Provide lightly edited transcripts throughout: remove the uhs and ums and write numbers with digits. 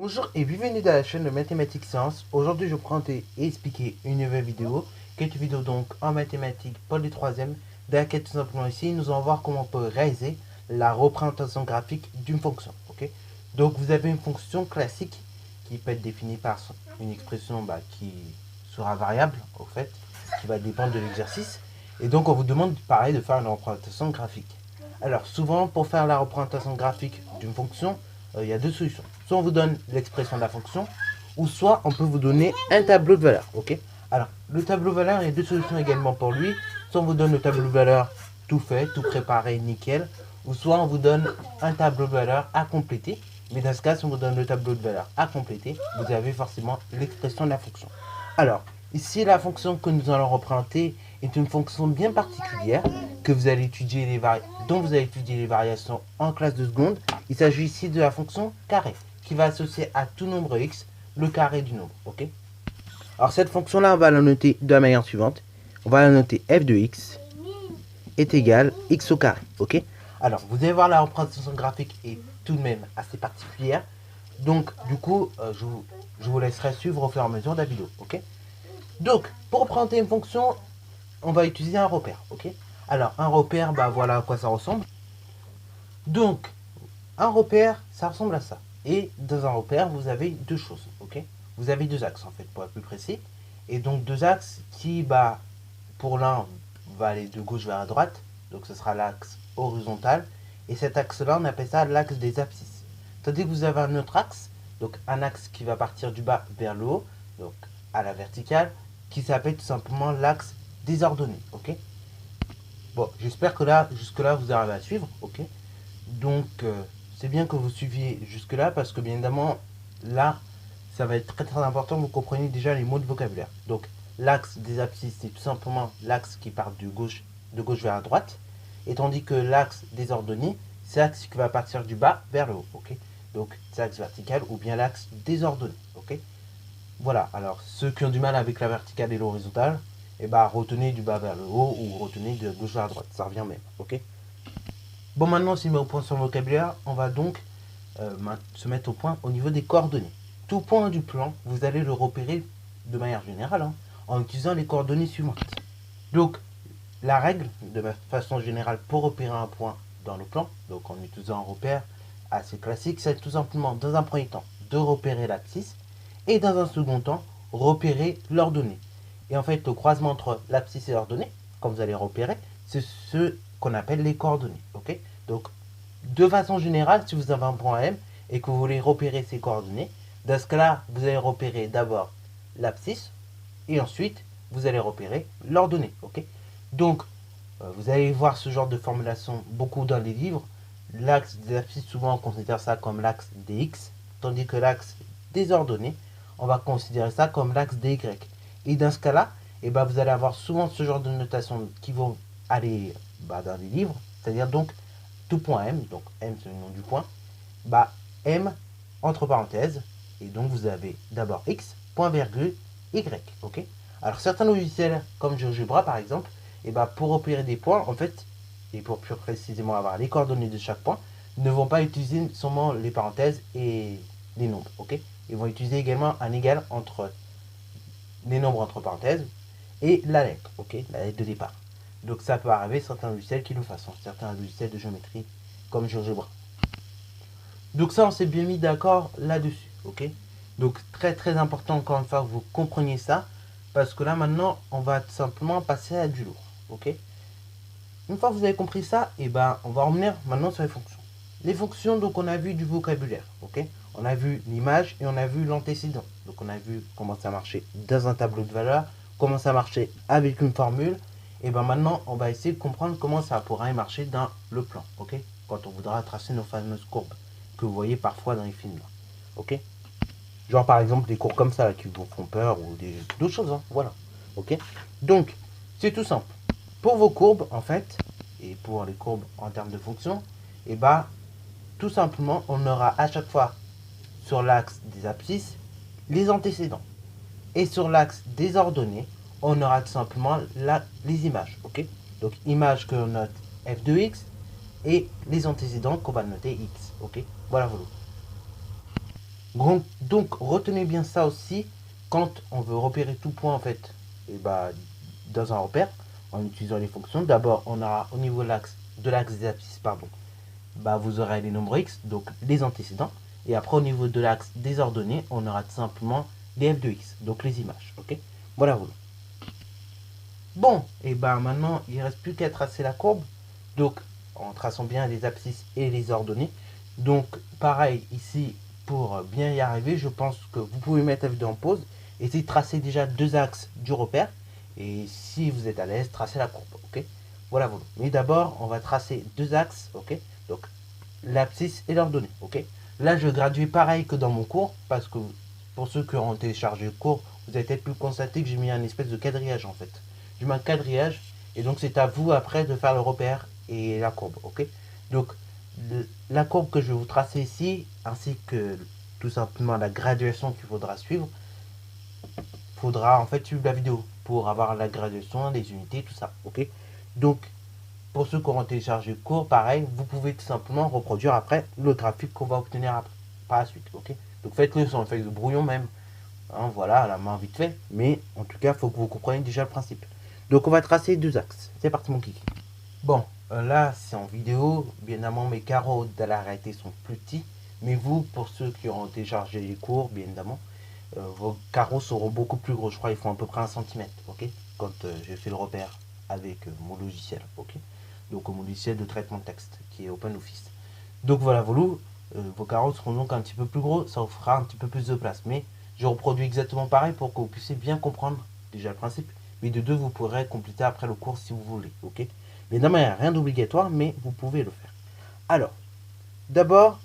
Bonjour et bienvenue dans la chaîne de Mathématiques Sciences. Aujourd'hui, je vais présenter et expliquer une nouvelle vidéo, qui est une vidéo donc en mathématiques pour les troisièmes, dans laquelle tout simplement ici, nous allons voir comment on peut réaliser la représentation graphique d'une fonction. Ok. Donc, vous avez une fonction classique qui peut être définie par une expression qui sera variable, au fait, qui va dépendre de l'exercice. Et donc, on vous demande pareil de faire une représentation graphique. Alors, souvent, pour faire la représentation graphique d'une fonction, il y a deux solutions. Soit on vous donne l'expression de la fonction, ou soit on peut vous donner un tableau de valeurs. Ok. Alors, le tableau de valeurs, il y a deux solutions également pour lui. Soit on vous donne le tableau de valeurs tout fait, tout préparé, nickel, ou soit on vous donne un tableau de valeurs à compléter. Mais dans ce cas, si on vous donne le tableau de valeurs à compléter, vous avez forcément l'expression de la fonction. Alors, ici, la fonction que nous allons représenter est une fonction bien particulière que vous allez étudier dont vous allez étudier les variations en classe de seconde. Il s'agit ici de la fonction carré, qui va associer à tout nombre x le carré du nombre. Ok. Alors cette fonction-là, on va la noter de la manière suivante. On va la noter f de x est égal x au carré. Ok. Alors, vous allez voir, la représentation graphique est tout de même assez particulière. Donc, du coup, je vous laisserai suivre au fur et à mesure de la vidéo. Ok. Donc, pour représenter une fonction, on va utiliser un repère. Ok. Alors, un repère, voilà à quoi ça ressemble. Donc, un repère, ça ressemble à ça. Et dans un repère, vous avez deux choses. Ok. Vous avez deux axes, en fait, pour être plus précis. Et donc, deux axes qui, pour l'un, va aller de gauche vers la droite. Donc, ce sera l'axe horizontal. Et cet axe-là, on appelle ça l'axe des abscisses. Tandis que vous avez un autre axe, donc un axe qui va partir du bas vers le haut, donc à la verticale, qui s'appelle tout simplement l'axe des ordonnées. Ok. Bon, j'espère que là, jusque-là, vous arrivez à suivre. Ok. Donc, c'est bien que vous suiviez jusque-là parce que, bien évidemment, là, ça va être très très important que vous compreniez déjà les mots de vocabulaire. Donc, l'axe des abscisses, c'est tout simplement l'axe qui part de gauche vers la droite. Et tandis que l'axe des ordonnées, c'est l'axe qui va partir du bas vers le haut. Ok. Donc, c'est l'axe vertical ou bien l'axe des ordonnées. Ok. Voilà. Alors, ceux qui ont du mal avec la verticale et l'horizontale, retenez du bas vers le haut ou retenez de gauche vers la droite. Ça revient même. Ok. Bon, maintenant, si on met au point sur le vocabulaire, on va donc se mettre au point au niveau des coordonnées. Tout point du plan, vous allez le repérer de manière générale en utilisant les coordonnées suivantes. Donc, la règle, de façon générale, pour repérer un point dans le plan, donc en utilisant un repère assez classique, c'est tout simplement, dans un premier temps, de repérer l'abscisse et dans un second temps, repérer l'ordonnée. Et en fait, le croisement entre l'abscisse et l'ordonnée, comme vous allez repérer, c'est ce qu'on appelle les coordonnées. Ok. Donc, de façon générale, si vous avez un point M et que vous voulez repérer ses coordonnées, dans ce cas-là, vous allez repérer d'abord l'abscisse et ensuite, vous allez repérer l'ordonnée. Ok. Donc, vous allez voir ce genre de formulation beaucoup dans les livres. L'axe des abscisses, souvent, on considère ça comme l'axe des X, tandis que l'axe des ordonnées, on va considérer ça comme l'axe des Y. Et dans ce cas-là, vous allez avoir souvent ce genre de notation qui vont aller dans les livres, c'est-à-dire donc tout point M, donc M c'est le nom du point, M entre parenthèses, et donc vous avez d'abord X, point virgule, Y, ok. Alors certains logiciels, comme GeoGebra par exemple, pour opérer des points, en fait, et pour plus précisément avoir les coordonnées de chaque point, ne vont pas utiliser seulement les parenthèses et les nombres, ok. Ils vont utiliser également un égal entre les nombres entre parenthèses et la lettre, ok, la lettre de départ. Donc ça peut arriver certains logiciels qui le fassent, certains logiciels de géométrie comme GeoGebra. Donc ça, on s'est bien mis d'accord là-dessus, ok. Donc très très important encore une fois que vous compreniez ça, parce que là maintenant, on va tout simplement passer à du lourd, ok. Une fois que vous avez compris ça, on va revenir maintenant sur les fonctions. Les fonctions, donc on a vu du vocabulaire, ok. On a vu l'image et on a vu l'antécédent. Donc on a vu comment ça marchait dans un tableau de valeurs, comment ça marchait avec une formule. Et maintenant, on va essayer de comprendre comment ça pourrait marcher dans le plan, ok. Quand on voudra tracer nos fameuses courbes que vous voyez parfois dans les films, là, ok. Genre par exemple des courbes comme ça là, qui vous font peur ou d'autres choses, voilà, ok. Donc, c'est tout simple. Pour vos courbes, en fait, et pour les courbes en termes de fonction, tout simplement, on aura à chaque fois sur l'axe des abscisses les antécédents. Et sur l'axe des ordonnées, on aura tout simplement les images. Ok. Donc, images que l'on note f de x et les antécédents qu'on va noter x. Ok. Voilà. Donc retenez bien ça aussi quand on veut repérer tout point en fait dans un repère en utilisant les fonctions. D'abord on aura au niveau de l'axe des abscisses, pardon, vous aurez les nombres x, donc les antécédents, et après au niveau de l'axe des ordonnées on aura tout simplement les f de x, donc les images. Ok, voilà. Bon, et maintenant il ne reste plus qu'à tracer la courbe, donc en traçant bien les abscisses et les ordonnées. Donc pareil ici, pour bien y arriver, je pense que vous pouvez mettre la vidéo en pause, essayez de tracer déjà deux axes du repère, et si vous êtes à l'aise, tracez la courbe. Ok, voilà. Mais d'abord on va tracer deux axes. Ok, donc l'abscisse et l'ordonnée. Ok, là je vais graduer pareil que dans mon cours, parce que pour ceux qui ont téléchargé le cours, vous avez peut-être pu constater que j'ai mis un espèce de quadrillage en fait. J'ai mis un quadrillage, et donc c'est à vous après de faire le repère et la courbe. Ok, donc la courbe que je vais vous tracer ici, ainsi que tout simplement la graduation qu'il faudra suivre, faudra en fait suivre la vidéo pour avoir la graduation, les unités, tout ça. Ok, donc pour ceux qui auront téléchargé le cours, pareil, vous pouvez tout simplement reproduire après le graphique qu'on va obtenir après, par la suite. Ok, donc faites-le sans feuille de brouillon même, hein, voilà, à la main vite fait, mais en tout cas il faut que vous compreniez déjà le principe. Donc on va tracer deux axes. C'est parti mon kiki. Bon, là c'est en vidéo, bien évidemment mes carreaux de la réalité sont plus petits, mais vous, pour ceux qui auront téléchargé les cours, bien évidemment, vos carreaux seront beaucoup plus gros. Je crois qu'ils font à peu près 1 cm, ok, quand j'ai fait le repère avec mon logiciel. Ok, donc mon logiciel de traitement de texte qui est OpenOffice. Donc voilà, vos carreaux seront donc un petit peu plus gros, ça vous fera un petit peu plus de place, mais je reproduis exactement pareil pour que vous puissiez bien comprendre déjà le principe, mais de deux vous pourrez compléter après le cours si vous voulez. Ok, mais non, il n'y a rien d'obligatoire, mais vous pouvez le faire. Alors d'abord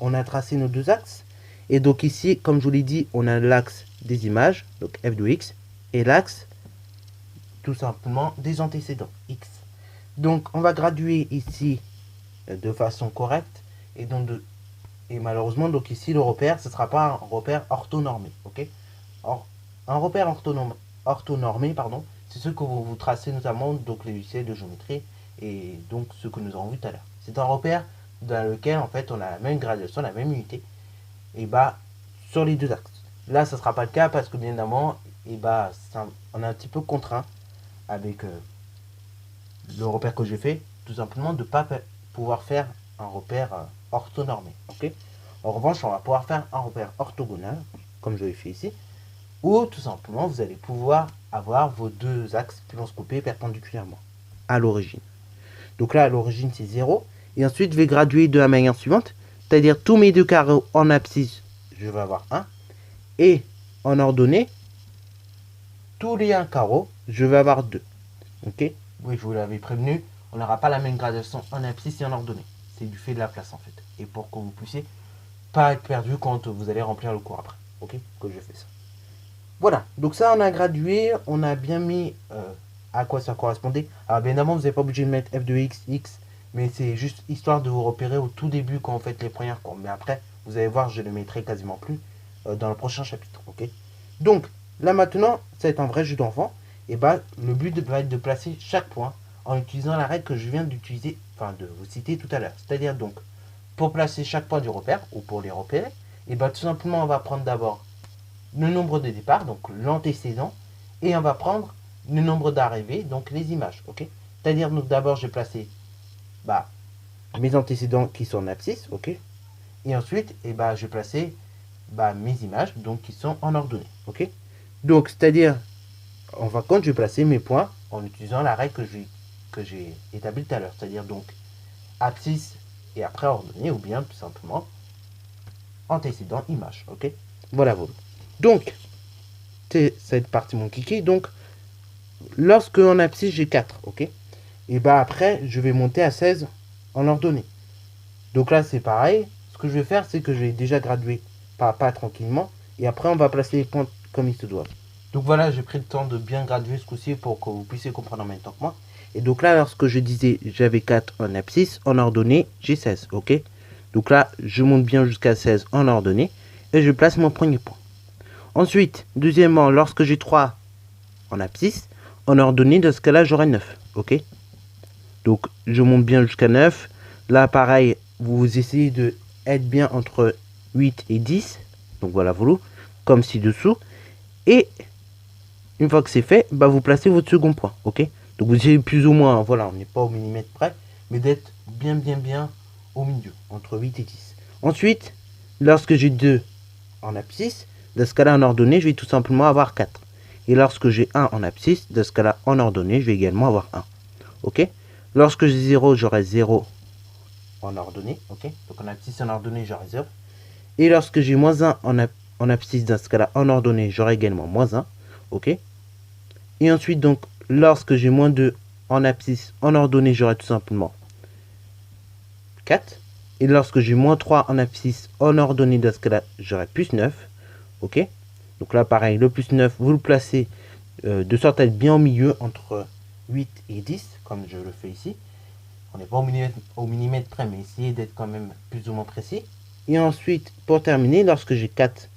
on a tracé nos deux axes, et donc ici comme je vous l'ai dit, on a l'axe des images, donc f de x, et l'axe tout simplement des antécédents x. Donc on va graduer ici de façon correcte, et donc et malheureusement donc ici le repère ce sera pas un repère orthonormé. Ok, or un repère orthonormé, pardon, c'est ce que vous tracez notamment donc les logiciels de géométrie, et donc ce que nous avons vu tout à l'heure. C'est un repère dans lequel en fait on a la même graduation, la même unité, et sur les deux axes. Là ça sera pas le cas parce que bien évidemment on est un petit peu contraint avec le repère que j'ai fait, tout simplement de ne pas pouvoir faire un repère orthonormé. Ok, en revanche on va pouvoir faire un repère orthogonal comme je l'ai fait ici, ou tout simplement vous allez pouvoir avoir vos deux axes qui vont se couper perpendiculairement à l'origine. Donc là à l'origine c'est 0, et ensuite je vais graduer de la manière suivante, c'est-à-dire tous mes deux carreaux en abscisse je vais avoir 1, et en ordonnée tous les 1 carreaux je vais avoir 2. Ok, oui, je vous l'avais prévenu, on n'aura pas la même graduation en abscisse et en ordonnée. C'est du fait de la place en fait. Et pour que vous puissiez pas être perdu quand vous allez remplir le cours après. Ok, que je fais ça. Voilà, donc ça on a gradué, on a bien mis à quoi ça correspondait. Alors bien évidemment vous n'êtes pas obligé de mettre f de x, x, mais c'est juste histoire de vous repérer au tout début quand vous faites les premières courbes. Mais après, vous allez voir, je ne le mettrai quasiment plus dans le prochain chapitre. Ok, donc là maintenant, ça va être un vrai jeu d'enfant. Et le but va être de placer chaque point en utilisant la règle que je viens d'utiliser, enfin de vous citer tout à l'heure. C'est-à-dire donc, pour placer chaque point du repère, ou pour les repérer, et tout simplement on va prendre d'abord le nombre de départ, donc l'antécédent, et on va prendre le nombre d'arrivées, donc les images. Ok, c'est-à-dire donc d'abord j'ai placé mes antécédents qui sont en abscisse, ok, et ensuite je vais placer mes images donc qui sont en ordonnée. Ok, donc c'est-à-dire en fin de compte, je vais placer mes points en utilisant la règle que j'ai établie tout à l'heure. C'est-à-dire donc abscisse et après ordonnée, ou bien tout simplement antécédent image. Ok, voilà. Donc, c'est cette partie mon kiki. Donc, lorsque en abscisse j'ai 4, ok, et après je vais monter à 16 en ordonnée. Donc là c'est pareil. Ce que je vais faire, c'est que je vais déjà graduer pas à pas tranquillement, et après on va placer les points comme il se doit. Donc voilà, j'ai pris le temps de bien graduer ce coup-ci pour que vous puissiez comprendre en même temps que moi. Et donc là, lorsque je disais j'avais 4 en abscisse, en ordonnée, j'ai 16, ok. Donc là, je monte bien jusqu'à 16 en ordonnée, et je place mon premier point. Ensuite, deuxièmement, lorsque j'ai 3 en abscisse, en ordonnée, dans ce cas-là, j'aurai 9, ok. Donc je monte bien jusqu'à 9. Là, pareil, vous essayez de être bien entre 8 et 10. Donc voilà, voilà, comme ci-dessous. Et une fois que c'est fait, bah, vous placez votre second point, ok? Donc vous essayez plus ou moins, voilà, on n'est pas au millimètre près, mais d'être bien au milieu, entre 8 et 10. Ensuite, lorsque j'ai 2 en abscisse, dans ce cas-là en ordonnée, je vais tout simplement avoir 4. Et lorsque j'ai 1 en abscisse, dans ce cas-là en ordonnée, je vais également avoir 1. Ok? Lorsque j'ai 0, j'aurai 0 en ordonnée, ok? Donc en abscisse en ordonnée, j'aurai 0. Et lorsque j'ai moins 1 en abscisse, dans ce cas-là en ordonnée, j'aurai également moins 1, ok? Et ensuite, donc, lorsque j'ai moins 2 en abscisse, en ordonnée, j'aurai tout simplement 4. Et lorsque j'ai moins 3 en abscisse, en ordonnée, dans ce cas-là, j'aurai plus 9. Ok? Donc là, pareil, le plus 9, vous le placez de sorte à être bien au milieu, entre 8 et 10, comme je le fais ici. On n'est pas au millimètre près, mais essayez d'être quand même plus ou moins précis. Et ensuite, pour terminer, lorsque j'ai 4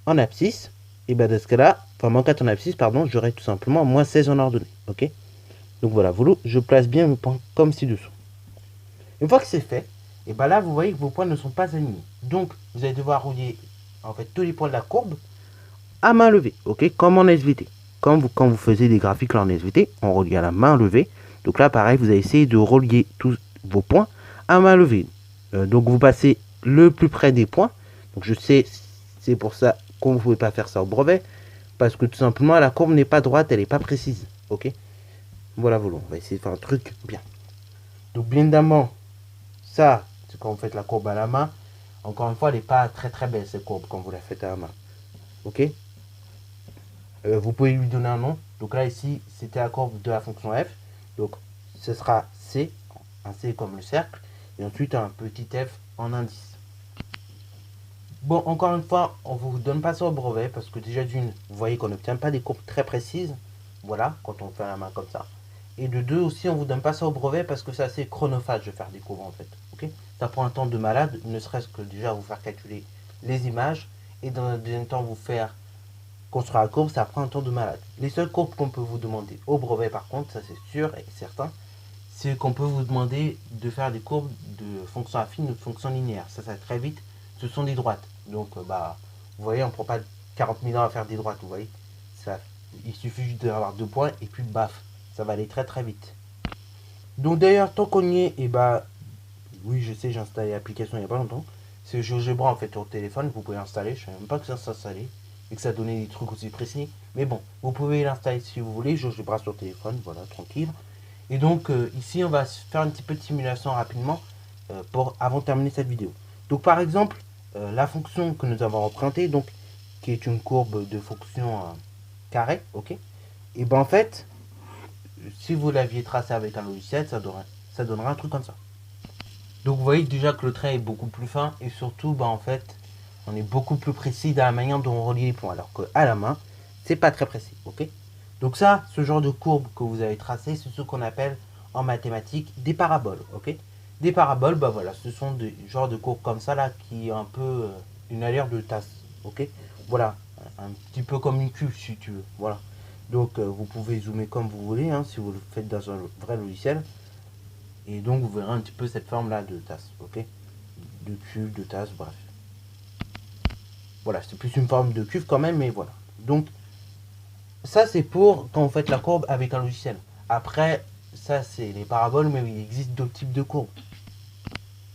en abscisse, et bien dans ce cas-là, enfin moins 4 en abscisse, pardon, j'aurai tout simplement moins 16 en ordonnée. Ok? Donc voilà, je place bien mes points comme ci-dessous. Une fois que c'est fait, et bien là, vous voyez que vos points ne sont pas alignés. Donc, vous allez devoir rouler en fait tous les points de la courbe à main levée, ok, comme en SVT. Quand vous faisiez des graphiques là en SVT, on relie à la main levée. Donc là, pareil, vous allez essayer de relier tous vos points à main levée. Donc vous passez le plus près des points. Donc je sais, c'est pour ça qu'on ne pouvait pas faire ça au brevet, parce que tout simplement la courbe n'est pas droite, elle n'est pas précise, ok. Voilà, voilà, on va essayer de faire un truc bien. Donc bien évidemment, ça, c'est quand vous faites la courbe à la main. Encore une fois, elle n'est pas très belle cette courbe quand vous la faites à la main, ok. Vous pouvez lui donner un nom. Donc là, ici, c'était la courbe de la fonction f. Donc, ce sera c, un c comme le cercle, et ensuite un petit f en indice. Bon, encore une fois, on ne vous donne pas ça au brevet, parce que déjà d'une, vous voyez qu'on n'obtient pas des courbes très précises. Voilà, quand on fait à la main comme ça. Et de deux aussi, on ne vous donne pas ça au brevet, parce que c'est assez chronophage de faire des courbes, en fait. Ok, ça prend un temps de malade, ne serait-ce que déjà vous faire calculer les images, et dans le deuxième temps, vous faire construire la courbe, ça prend un temps de malade. Les seules courbes qu'on peut vous demander au brevet, par contre, ça c'est sûr et certain, c'est qu'on peut vous demander de faire des courbes de fonctions affines ou de fonctions linéaires. Ça va très vite, ce sont des droites. Donc, vous voyez, on ne prend pas 40 000 ans à faire des droites, vous voyez. Ça, il suffit juste d'avoir 2 points et puis baf, ça va aller très vite. Donc d'ailleurs, tant qu'on y est, et oui, je sais, j'ai installé l'application il n'y a pas longtemps. C'est GeoGebra en fait sur le téléphone, vous pouvez l'installer. Je ne savais même pas que ça s'installait et que ça donnait des trucs aussi précis. Mais bon, vous pouvez l'installer si vous voulez. GeoGebra sur le téléphone, voilà, tranquille. Et donc ici, on va faire un petit peu de simulation rapidement avant de terminer cette vidéo. Donc par exemple, la fonction que nous avons empruntée, donc qui est une courbe de fonction carré, ok. Et en fait, si vous l'aviez tracé avec un logiciel, ça donnera un truc comme ça. Donc vous voyez déjà que le trait est beaucoup plus fin et surtout en fait on est beaucoup plus précis dans la manière dont on relie les points alors qu'à la main c'est pas très précis, ok. Donc ça, ce genre de courbe que vous avez tracé, c'est ce qu'on appelle en mathématiques des paraboles, ok. Des paraboles, voilà, ce sont des genres de courbes comme ça là qui ont un peu une allure de tasse, ok. Voilà, un petit peu comme une cuve si tu veux, voilà. Donc vous pouvez zoomer comme vous voulez hein, si vous le faites dans un vrai logiciel. Et donc vous verrez un petit peu cette forme là de tasse, ok. De cuve, de tasse, bref. Voilà, c'est plus une forme de cuve quand même, mais voilà. Donc ça c'est pour quand vous faites la courbe avec un logiciel. Après, ça c'est les paraboles, mais il existe d'autres types de courbes.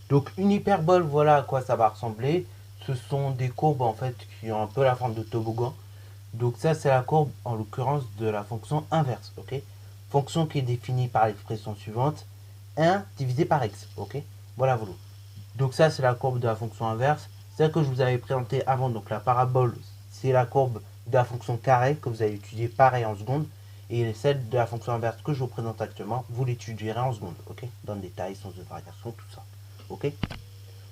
Donc une hyperbole, voilà à quoi ça va ressembler. Ce sont des courbes en fait qui ont un peu la forme de toboggan. Donc ça c'est la courbe en l'occurrence de la fonction inverse, ok. Fonction qui est définie par l'expression suivante, 1 divisé par x, ok. Voilà, voilà. Donc ça c'est la courbe de la fonction inverse, celle que je vous avais présentée avant. Donc la parabole c'est la courbe de la fonction carré que vous avez étudié pareil en seconde, et celle de la fonction inverse que je vous présente actuellement, vous l'étudierez en seconde, ok, dans le détail, sens de variation, tout ça, ok.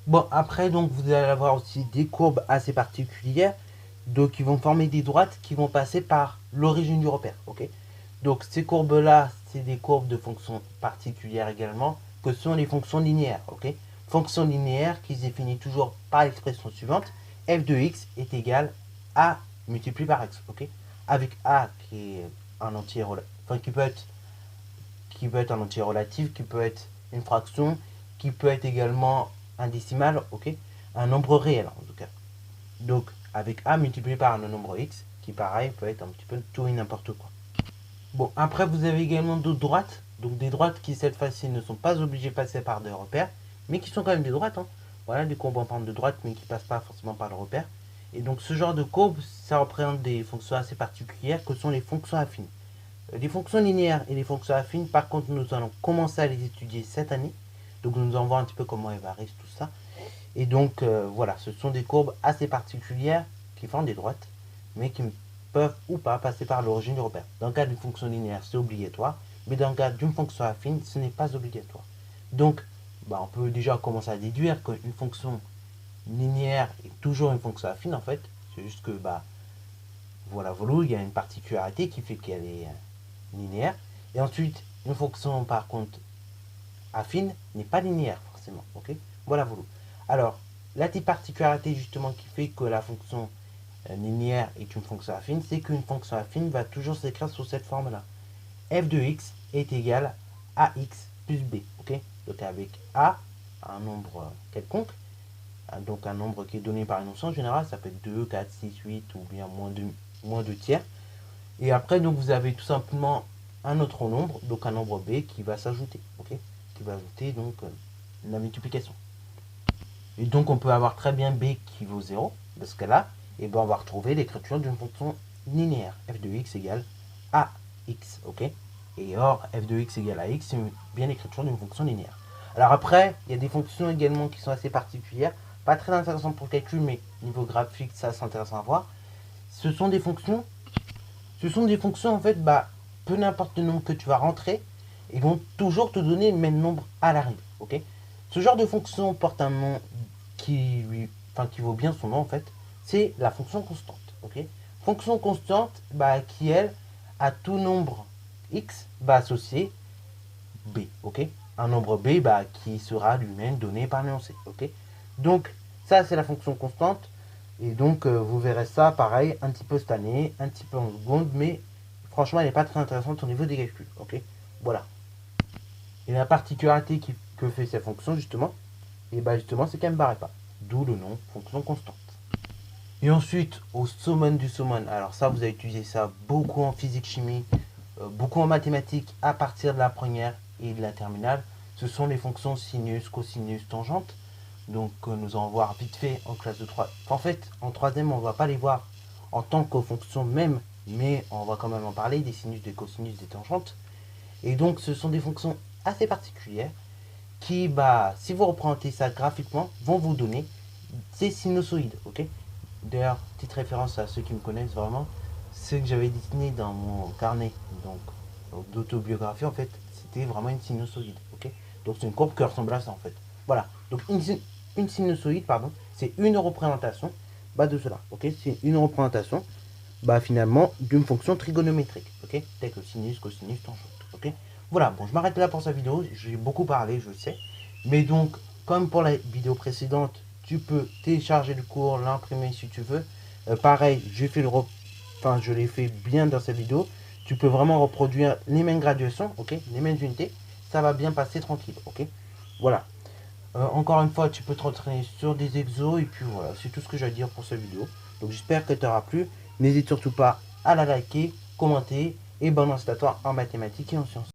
Bon, après donc vous allez avoir aussi des courbes assez particulières, donc qui vont former des droites qui vont passer par l'origine du repère, ok. Donc ces courbes là c'est des courbes de fonctions particulières également, que sont les fonctions linéaires, ok. Fonction linéaire qui se définit toujours par l'expression suivante, f de x est égal à multiplié par x, ok. Avec a qui est un entier relatif, enfin qui peut être un entier relatif, qui peut être une fraction, qui peut être également un décimal, ok, un nombre réel en tout cas. Donc avec A multiplié par un nombre X, qui pareil peut être un petit peu tout et n'importe quoi. Bon, après vous avez également d'autres droites, donc des droites qui cette fois-ci ne sont pas obligées de passer par des repères, mais qui sont quand même des droites, hein. Voilà, des courbes en pente de droite, mais qui passent pas forcément par le repère. Et donc ce genre de courbe, ça représente des fonctions assez particulières que sont les fonctions affines. Les fonctions linéaires et les fonctions affines, par contre, nous allons commencer à les étudier cette année. Donc nous allons voir un petit peu comment elles varient, tout ça. Et donc voilà, ce sont des courbes assez particulières qui forment des droites, mais qui peuvent ou pas passer par l'origine du repère. Dans le cas d'une fonction linéaire, c'est obligatoire, mais dans le cas d'une fonction affine, ce n'est pas obligatoire. Donc, on peut déjà commencer à déduire qu'une fonction linéaire est toujours une fonction affine en fait. C'est juste que, voilà, il y a une particularité qui fait qu'elle est linéaire. Et ensuite, une fonction par contre affine n'est pas linéaire forcément. Ok, voilà, Alors, la petite particularité justement qui fait que la fonction linéaire est une fonction affine, c'est qu'une fonction affine va toujours s'écrire sous cette forme-là. F de x est égal à x plus b. Ok, donc avec a, un nombre quelconque, donc un nombre qui est donné par une notion générale, ça peut être 2, 4, 6, 8 ou bien moins 2 tiers. Et après, donc vous avez tout simplement un autre nombre, donc un nombre b qui va s'ajouter, ok, qui va ajouter donc la multiplication. Et donc on peut avoir très bien b qui vaut 0, dans ce cas-là, et on va retrouver l'écriture d'une fonction linéaire, f de x égale à x, ok. Et or, f de x égale à x, c'est bien l'écriture d'une fonction linéaire. Alors après, il y a des fonctions également qui sont assez particulières, pas très intéressantes pour le calcul, mais niveau graphique, ça c'est intéressant à voir. Ce sont des fonctions en fait, peu n'importe le nombre que tu vas rentrer, ils vont toujours te donner le même nombre à l'arrivée, ok. Ce genre de fonction porte un nom qui vaut bien son nom en fait, c'est la fonction constante, ok. Fonction constante, qui elle, à tout nombre x, va associer b, ok. Un nombre b, qui sera lui-même donné par l'énoncé, ok. Donc, ça c'est la fonction constante, et donc vous verrez ça pareil, un petit peu cette année, un petit peu en seconde, mais franchement elle n'est pas très intéressante au niveau des calculs, ok. Voilà. Et la particularité que fait cette fonction justement, et justement c'est qu'elle ne barre pas. D'où le nom fonction constante. Et ensuite, au summum du summum, alors ça vous avez utilisé ça beaucoup en physique chimie, beaucoup en mathématiques à partir de la première et de la terminale. Ce sont les fonctions sinus, cosinus, tangente. Donc nous allons voir vite fait en classe de 3. En fait, en troisième, on ne va pas les voir en tant que fonctions même, mais on va quand même en parler, des sinus, des cosinus, des tangentes. Et donc ce sont des fonctions assez particulières qui, si vous représentez ça graphiquement, vont vous donner ces sinusoïdes, ok. D'ailleurs, petite référence à ceux qui me connaissent vraiment, ce que j'avais dessiné dans mon carnet donc d'autobiographie, en fait, c'était vraiment une sinusoïde, ok. Donc c'est une courbe qui ressemble à ça, en fait. Voilà, donc une sinusoïde, pardon, c'est une représentation de cela, ok. C'est une représentation, finalement, d'une fonction trigonométrique, ok, telle que sinus, cosinus, tangente, ok. Voilà, bon, je m'arrête là pour cette vidéo, j'ai beaucoup parlé, je sais, mais donc, comme pour la vidéo précédente, tu peux télécharger le cours, l'imprimer si tu veux. Pareil, je l'ai fait bien dans cette vidéo. Tu peux vraiment reproduire les mêmes graduations, ok, les mêmes unités. Ça va bien passer tranquille, ok. Voilà. Encore une fois, tu peux te entraîner sur des exos. Et puis voilà, c'est tout ce que j'ai à dire pour cette vidéo. Donc j'espère que t'aura plu. N'hésite surtout pas à la liker, commenter. Et bonne annonce à toi en mathématiques et en sciences.